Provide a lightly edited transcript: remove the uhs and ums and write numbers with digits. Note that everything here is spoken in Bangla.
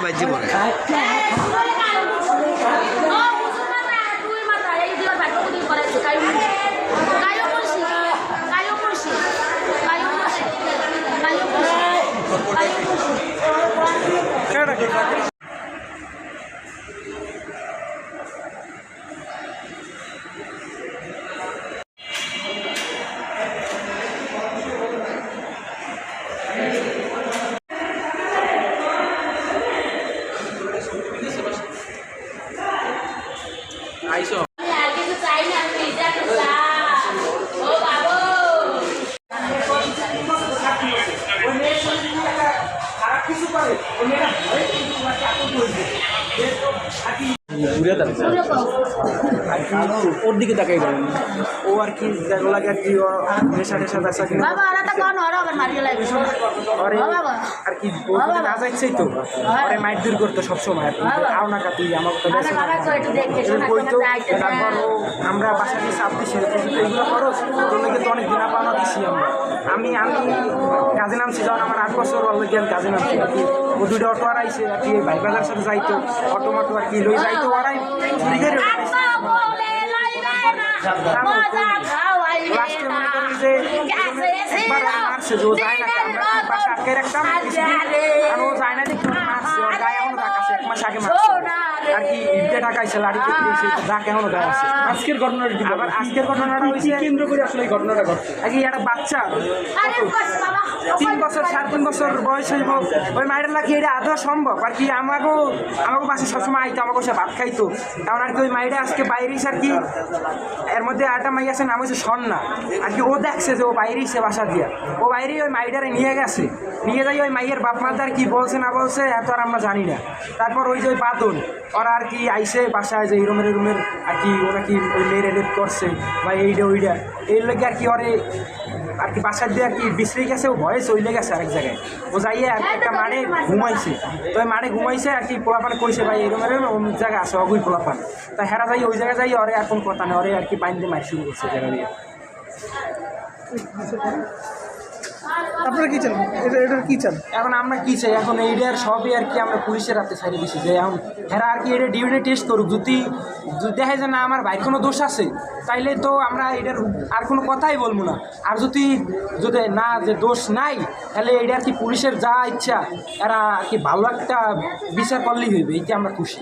বাজ্যে পড়ে। আইসো ওর দিকে তাকাই গেল ও আর কি লাগে আর কি নেশা টেশা বেসা কিনা আর কি না যাচ্ছেই তো ওরে মাইট দূর করতো সবসময় আর কি আও না তুই আমাকে বইতো তারপর আমরা বাসা দিয়ে চাপ দিছি এইগুলো করো তোর লেগে তো অনেক দিনা পাওনা দিছি আমি কাজে নামছি যখন আমার 8 বছর অলরেডি আমি কাজে নামছি আর কি ও দুইটা অটো আর আইসে আর কি ভাই বাজার সাথে যাইতো অটো মটো আর কি লই যাইতো ওরাই চুরি করে লাস্টে মনে করি যে একবার মারছে যে ও যায় না আমরা বাসা আটকে রাখতাম আর ও যায় না দেখি মারছে ওর গায়ে এখনো দাগ আছে 1 মাস আগে মারছে আর কি ইটে ঢাকাইছে লাড়ি কেটেছে দাগ এখনো গায়ে আছে আজকের ঘটনাটা আবার আজকের ঘটনাটা হয়েছে কেন্দ্র করে আসলে এই ঘটনাটা ঘটছে আগে একটা বাচ্চা 3 বছর 3.5 বছর বয়স হইব ওই মায়ের লাগে এটা আদৌ সম্ভব আর কি আমাকেও বাসে সবসময় আইতো আমাকে সে ভাত খাইতো কারণ আর কি ওই মাইটা আজকে বাইরেই আর কি এর মধ্যে আটা মাই আছে নাম হচ্ছে সন্না আর কি ও দেখছে যে ও বাইরেই সে বাসা দিয়া ও বাইরেই ওই মাইটারে নিয়ে গেছে নিয়ে যাই ওই মাইয়ের বাপ মাতার কি বলছে না বলছে এত আর আমরা জানি না তারপর ওই যে ওই বাদন ওরা আর কি আইসে বাসায় যে রুমের আর কি ওরা কি ওই মেয়ের রেপ করছে বা এইটা ওইটা এর লেগে আর কি ওরে আর কি বাসার দিয়ে আর কি বিশ্রে গেছে ও ভয়ে চলে গেছে আরেক জায়গায় ও যাইয়ে একটা মাঠে ঘুমাইছে তো ওই মাঠে ঘুমাইছে আর কি পোলাপান কইছে ভাই এরমের অমুক জায়গায় আছে অগুই পোলাপান তা হেরা যাই ওই জায়গায় যাই ওরে আর কোন কথা নেই ওরে আর কি বাইন্দে মার শুরু করছে জায়গা দিয়ে আপনারা কি চান এটার কি চান এখন আমরা কি চাই এখন এইটার সবই আর কি আমরা পুলিশের হাতে ছাড়িয়ে দিছি যে এখন হেরা আর কি এটা ডিএনএ টেস্ট করুক যদি দেখা যায় না আমার ভাইয়ের কোনো দোষ আছে তাইলে তো আমরা এটার আর কোনো কথাই বলবো না আর যদি না যে দোষ নাই তাহলে এটা আর কি পুলিশের যা ইচ্ছা এরা আর কি ভালো একটা বিচার করলেই হইবে এইটা আমরা খুশি।